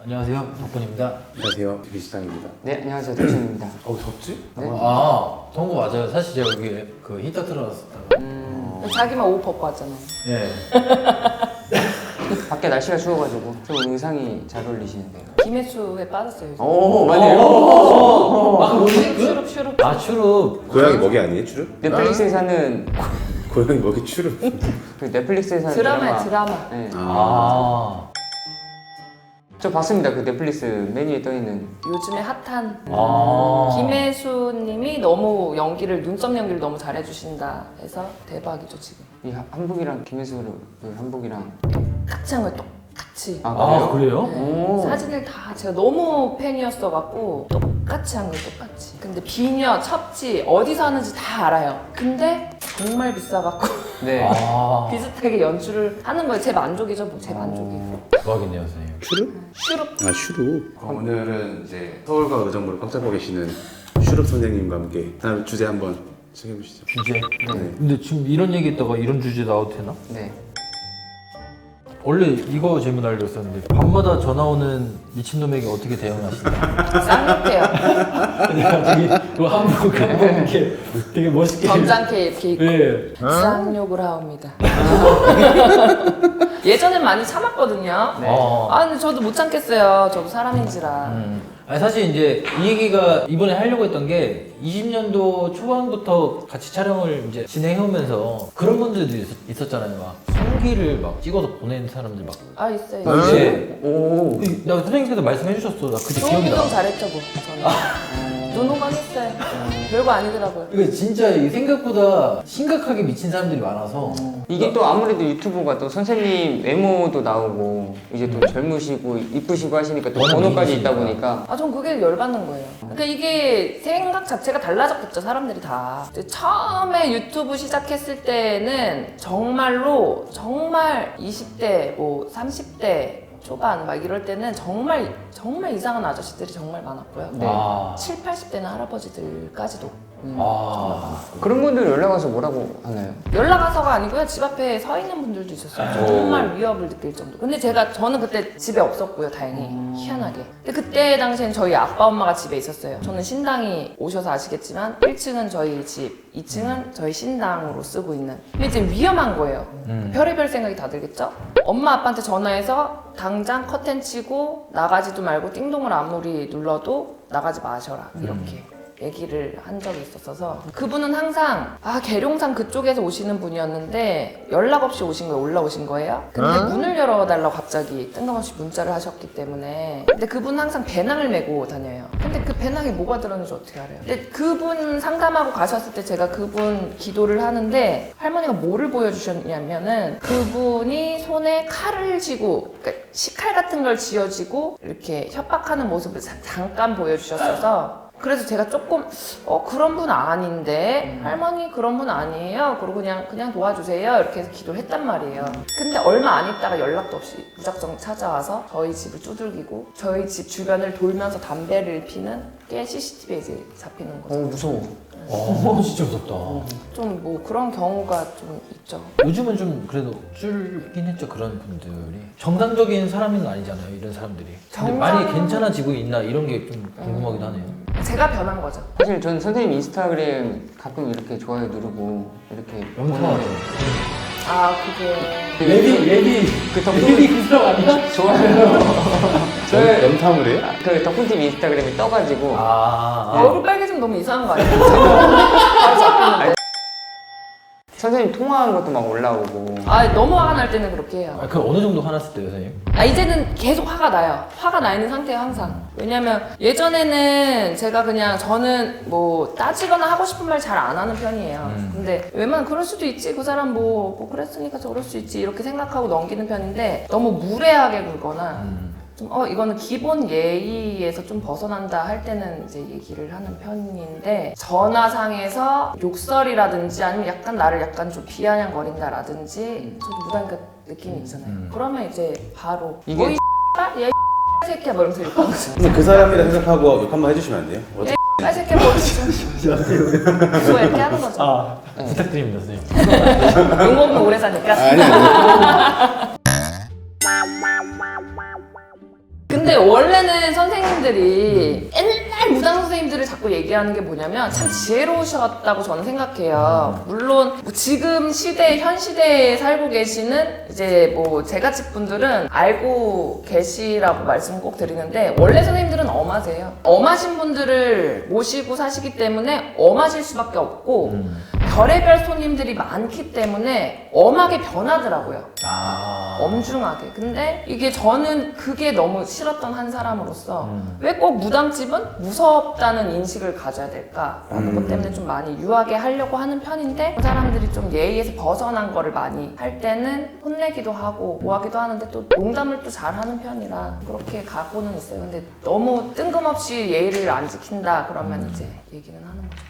안녕하세요, 덕분입니다. 안녕하세요, 비시장입니다. 네, 안녕하세요. 대신입니다. 덥지? 네? 더운 거 맞아요. 사실 제가 여기 그 히터 틀어놨었다가. 자기만 옷 벗고 왔잖아요. 예. 밖에 날씨가 추워가지고 좀 의상이 잘 어울리시는데요. 김혜수에 빠졌어요. 요즘. 오, 맞네요. 아, 뭐지? 슈룹 슈룹. 아, 추룹. 고양이 먹이 아니에요, 추루? 넷플릭스에 사는 고양이 먹이 추루. 그 넷플릭스에 사는 드라마야 드라마. 네. 아. 저 봤습니다. 그 넷플릭스 메뉴에 떠 있는. 요즘에 핫한 아. 김혜수님이 너무 눈썹 연기를 너무 잘해주신다 해서 대박이죠 지금. 이 한복이랑 김혜수 그 한복이랑. 같이 한 거예요 똑같이. 아, 그래요? 네. 오. 사진을 다 제가 너무 팬이었어갖고 똑같이 한 거예요 똑같이. 근데 비녀, 첩지 어디서 하는지 다 알아요. 근데 정말 비싸갖고 네. 아. 비슷하게 연출을 하는 거예요. 제 만족이죠 뭐 제 만족이에요. 대박이네요, 선생님. 추루? 슈룹. 아, 슈루. 오늘은 이제 서울과 의정부를 꽉 잡고 계시는 슈룹 선생님과 함께 다음 주제 한번 시작해보시죠. 주제? 네. 근데 지금 이런 얘기 했다가 이런 주제 나와도 되나? 네. 원래 이거 질문 하려고 했었는데 밤마다 전화 오는 미친놈에게 어떻게 대응하시나요? 쌍욕해요. 근데 갑자기 그 한국 이렇게 되게 멋있게 점잖게 이렇게 입고 예. 쌍욕을 하옵니다. 예전엔 많이 참았거든요. 네. 아 근데 저도 못 참겠어요. 저도 사람인지라. 아니 사실 이제 이 얘기가 이번에 하려고 했던 게 20년도 초반부터 같이 촬영을 이제 진행해오면서 그런 분들도 있었잖아요. 막 성기를 막 찍어서 보낸 사람들 막. 아 있어요. 네. 오. 나 선생님께서 말씀해 주셨어. 나 그때 기억이 나. 조금 잘했죠 뭐. 저는. 눈호만 했어요. 별거 아니더라고요. 이거 진짜 이게 생각보다 심각하게 미친 사람들이 많아서. 이게 또 아무래도 유튜브가 또 선생님 외모도 나오고 이제 또 젊으시고 이쁘시고 하시니까 또 워낙 번호까지 있다 미인이시니까. 보니까 아, 전 그게 열받는 거예요. 그러니까 이게 생각 자체가 달라졌겠죠, 사람들이 다. 이제 처음에 유튜브 시작했을 때는 정말로, 정말 20대, 뭐 30대 초반 막 이럴 때는 정말 이상한 아저씨들이 정말 많았고요. 네. 아. 7, 80대는 할아버지들까지도. 아. 그런 분들 연락 와서 뭐라고 하나요? 연락 와서가 아니고요. 집 앞에 서 있는 분들도 있었어요. 정말 위협을 느낄 정도. 근데 저는 그때 집에 없었고요, 다행히. 희한하게. 근데 그때 당시엔 저희 아빠, 엄마가 집에 있었어요. 저는 신당이 오셔서 아시겠지만 1층은 저희 집, 2층은 저희 신당으로 쓰고 있는. 근데 이제 위험한 거예요. 별의별 생각이 다 들겠죠? 엄마, 아빠한테 전화해서 당장 커튼 치고 나가지도 말고 띵동을 아무리 눌러도 나가지 마셔라. 이렇게. 얘기를 한 적이 있었어서 그분은 항상 계룡산 그쪽에서 오시는 분이었는데 연락 없이 오신 거예요. 올라오신 거예요. 근데 문을 열어달라고 갑자기 뜬금없이 문자를 하셨기 때문에 근데 그분은 항상 배낭을 메고 다녀요. 근데 그 배낭에 뭐가 들었는지 어떻게 알아요? 근데 그분 상담하고 가셨을 때 제가 그분 기도를 하는데 할머니가 뭐를 보여주셨냐면은 그분이 손에 칼을 쥐고 그러니까 식칼 같은 걸 쥐어쥐고 이렇게 협박하는 모습을 잠깐 보여주셨어서 그래서 제가 조금 그런 분 아닌데 할머니 그런 분 아니에요. 그리고 그냥 도와주세요. 이렇게 해서 기도를 했단 말이에요. 근데 얼마 안 있다가 연락도 없이 무작정 찾아와서 저희 집을 두들기고 저희 집 주변을 돌면서 담배를 피는 게 CCTV에 이제 잡히는 거죠. 무서워. 진짜 무섭다. 좀 뭐 그런 경우가 좀 있죠. 요즘은 좀 그래도 줄긴 했죠, 그런 분들이. 정상적인 사람은 아니잖아요, 이런 사람들이. 근데 많이 괜찮아지고 있나 이런 게 좀 궁금하기도 하네요. 제가 변한 거죠. 사실 전 선생님 인스타그램 가끔 이렇게 좋아요 누르고 이렇게 영통하죠. 그게 레디 그 덕분 그 사람 아니야? 좋아요. 저의 염탐을 해요? 그 덕분TV 인스타그램에 떠가지고 얼굴 빨개지면 너무 이상한 거 아니에요? 바로 잡히는데. 선생님 통화한 것도 막 올라오고 너무 화가 날 때는 그렇게 해요. 그 어느 정도 화났을 때요, 선생님? 이제는 계속 화가 나요. 화가 나 있는 상태예요, 항상. 왜냐면 예전에는 제가 저는 뭐 따지거나 하고 싶은 말 잘 안 하는 편이에요. 근데 웬만하면 그럴 수도 있지. 그 사람 뭐 그랬으니까 저럴 수 있지. 이렇게 생각하고 넘기는 편인데 너무 무례하게 굴거나 좀 이거는 기본 예의에서 좀 벗어난다 할 때는 이제 얘기를 하는 편인데 전화상에서 욕설이라든지 아니면 약간 나를 약간 좀 비아냥거린다라든지 저도 무단 그 느낌이 있잖아요. 그러면 이제 바로 이게- 이 얘 새끼야 뭐 이러면서 이렇게 하는 거죠. 근데 그 사람이라 생각하고 욕 한번 해주시면 안 돼요? 이 새끼야 뭐 이러면서 이렇게 하는 거죠. 부탁드립니다, 선생님. 욕 먹으면 오래 사니까. 아니. 근데 근데 원래는 선생님들이 옛날 무당 선생님들을 자꾸 얘기하는 게 뭐냐면 참 지혜로우셨다고 저는 생각해요. 물론 뭐 지금 시대, 현 시대에 살고 계시는 이제 뭐 제갓집 분들은 알고 계시라고 말씀 꼭 드리는데 원래 선생님들은 엄하세요. 엄하신 분들을 모시고 사시기 때문에 엄하실 수밖에 없고 별의별 손님들이 많기 때문에 엄하게 변하더라고요. 엄중하게. 근데 이게 저는 그게 너무 싫었던 한 사람으로서 왜 꼭 무당집은 무섭다는 인식을 가져야 될까라는 것 때문에 좀 많이 유하게 하려고 하는 편인데 그 사람들이 좀 예의에서 벗어난 거를 많이 할 때는 혼내기도 하고 뭐 하기도 하는데 또 농담을 또 잘하는 편이라 그렇게 가고는 있어요. 근데 너무 뜬금없이 예의를 안 지킨다 그러면 이제 얘기는 하는 거죠.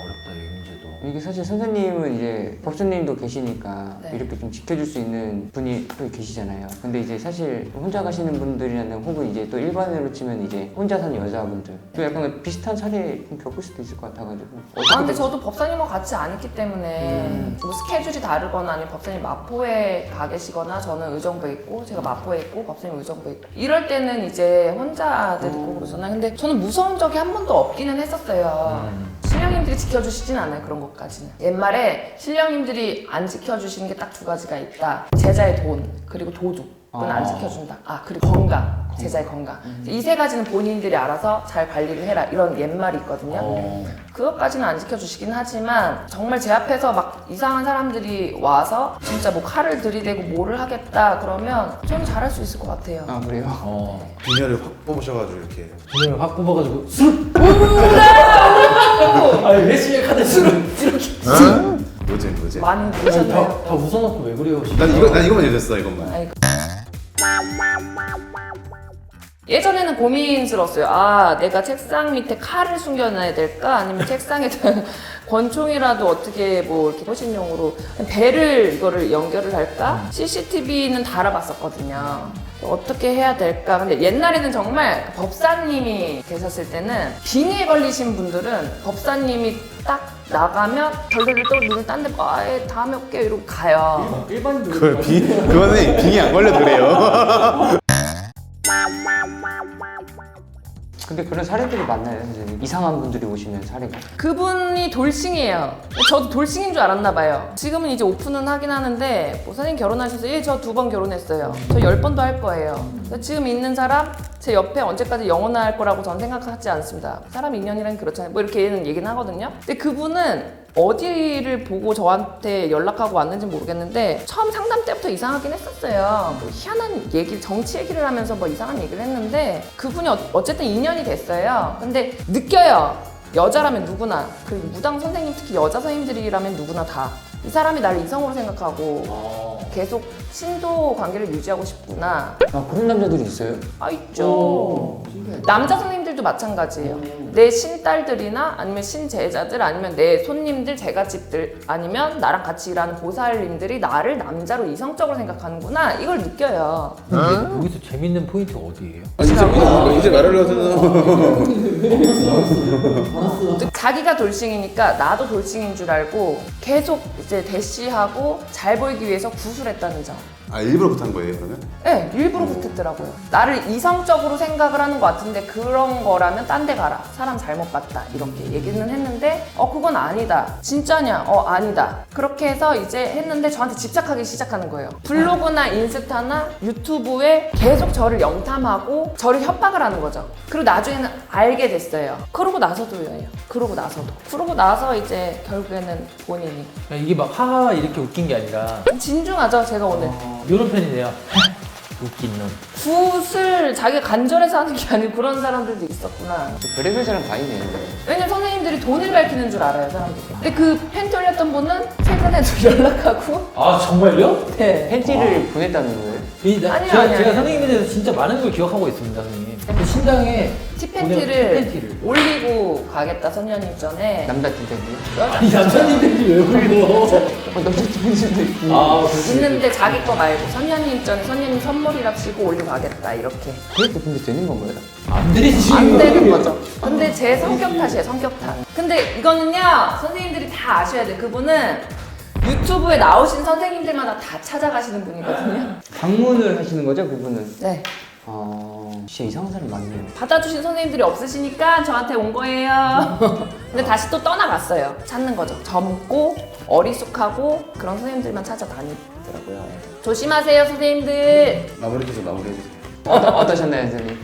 어렵다 이 문제도. 이게 사실 선생님은 이제 법사님도 계시니까 네. 이렇게 좀 지켜줄 수 있는 분이 또 계시잖아요. 근데 이제 사실 혼자 가시는 분들이라는 혹은 이제 또 일반으로 치면 이제 혼자 사는 여자분들 또 약간 비슷한 사례 좀 겪을 수도 있을 것 같아가지고. 근데 저도 법사님과 같이 안 있기 때문에 뭐 스케줄이 다르거나 아니면 법사님 마포에 가 계시거나 저는 의정부에 있고 제가 마포에 있고 법사님 의정부에 있고 이럴 때는 이제 혼자들 있고 그러잖아요. 근데 저는 무서운 적이 한 번도 없기는 했었어요. 신령님들이 지켜주시진 않아요. 그런 것까지는. 옛말에 신령님들이 안 지켜주시는 게 딱 두 가지가 있다. 제자의 돈 그리고 도둑 그건 안 지켜준다. 그리고 건강 제자의 건강 이 세 가지는 본인들이 알아서 잘 관리를 해라 이런 옛말이 있거든요. 그것까지는 안 지켜주시긴 하지만 정말 제 앞에서 막 이상한 사람들이 와서 진짜 뭐 칼을 들이대고 뭐를 하겠다 그러면 저는 잘할 수 있을 것 같아요. 아 그래요? 비녀를 확 뽑으셔가지고 이렇게 분명히 확 뽑아가지고 술. 아니 레슬링 카드 술을 이렇게. 노잼. 많이 보셨나요? 다 웃어놓고 왜 그래요? 난 이거만 해줬어 이것만. 아이고. 예전에는 고민스러웠어요. 내가 책상 밑에 칼을 숨겨놔야 될까? 아니면 책상에다 권총이라도 어떻게 뭐 이렇게 호신용으로 배를 이거를 연결을 할까? CCTV는 달아봤었거든요. 어떻게 해야 될까? 근데 옛날에는 정말 법사님이 계셨을 때는 빙의에 걸리신 분들은 법사님이 딱 나가면 덜덜덜 또 눈을 딴 데 다음에 올게요 이러고 가요. 그거는 빙이 안 걸려도 그래요. 근데 그런 사례들이 많나요, 선생님? 이상한 분들이 오시는 사례가? 그분이 돌싱이에요. 저도 돌싱인 줄 알았나 봐요. 지금은 이제 오픈은 하긴 하는데 뭐 선생님 결혼하셔서 저 2번 결혼했어요. 저 10번도 할 거예요. 지금 있는 사람 제 옆에 언제까지 영원할 거라고 저는 생각하지 않습니다. 사람 인연이란 그렇잖아요. 뭐 이렇게 얘기는 하거든요. 근데 그분은 어디를 보고 저한테 연락하고 왔는지 모르겠는데 처음 상담 때부터 이상하긴 했었어요. 뭐 희한한 얘기를 정치 얘기를 하면서 뭐 이상한 얘기를 했는데 그분이 어쨌든 인연이 됐어요. 근데 느껴요. 여자라면 누구나 그리고 무당 선생님 특히 여자 선생님들이라면 누구나 다 이 사람이 나를 이성으로 생각하고 계속 신도 관계를 유지하고 싶구나. 그런 남자들이 있어요? 있죠. 남자 선생님들도 마찬가지예요. 내 신딸들이나 아니면 신제자들 아니면 내 손님들, 제갓집들 아니면 나랑 같이 일하는 보살님들이 나를 남자로 이성적으로 생각하는구나 이걸 느껴요. 근데 여기서 재밌는 포인트가 어디예요? 이제 말하려서 자기가 돌싱이니까 나도 돌싱인 줄 알고 계속 이제 대시하고 잘 보이기 위해서 구술했다는 점. 일부러 못한 거예요 그러면? 네, 일부러 붙었더라고요. 나를 이성적으로 생각을 하는 것 같은데 그런 거라면 딴 데 가라. 사람 잘못 봤다. 이렇게 얘기는 했는데 그건 아니다. 진짜냐? 아니다. 그렇게 해서 이제 했는데 저한테 집착하기 시작하는 거예요. 블로그나 인스타나 유튜브에 계속 저를 영탐하고 저를 협박을 하는 거죠. 그리고 나중에는 알게 됐어요. 그러고 나서도요. 그러고 나서 이제 결국에는 본인이 그냥 이게 막 하하 이렇게 웃긴 게 아니라 진중하죠. 제가 오늘 이런 편이네요. 웃긴 놈. 굿을 자기가 간절해서 하는 게 아니고 그런 사람들도 있었구나. 별의별 사람 다 있네. 왜냐면 선생님들이 돈을 밝히는 줄 알아요, 사람들이. 근데 그 팬티 올렸던 분은 최근에도 연락하고. 정말요? 네. 팬티를 보냈다는 거예요? 아니요. 제가 선생님에 대해서 진짜 많은 걸 기억하고 있습니다, 선생님. 그 신당에 티팬티를 올리고 가겠다, 선녀님 전에. 남자 팬티요? 아니 남자님들이 왜 그래요? 남자 팬티도 있고. 있는데 자기 거 말고 선녀님 전에 선녀님 선물이랍시고 올리고 가겠다, 이렇게. 그래도 근데 되는 건가요? 안 되지. 안 되는 거죠. 근데 제 성격 탓이에요, 성격 탓. 근데 이거는요, 선생님들이 다 아셔야 돼요. 그분은 유튜브에 나오신 선생님들마다 다 찾아가시는 분이거든요. 방문을 하시는 거죠, 그분은? 네. 진짜 이상한 사람 많네요. 받아주신 선생님들이 없으시니까 저한테 온 거예요. 근데 다시 또 떠나갔어요. 찾는 거죠. 젊고 어리숙하고 그런 선생님들만 찾아다니더라고요. 조심하세요, 선생님들. 마무리 해주세요. 어떠셨나요, 선생님?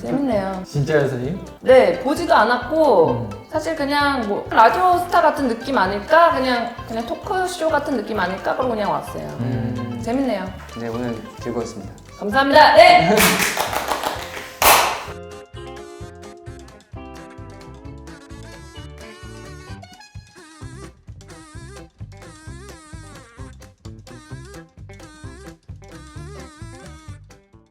재밌네요. 진짜요, 선생님? 네, 보지도 않았고 사실 그냥 뭐 라디오 스타 같은 느낌 아닐까? 그냥 토크쇼 같은 느낌 아닐까? 그러고 그냥 왔어요. 재밌네요. 네, 오늘 즐거웠습니다. 감사합니다. 네.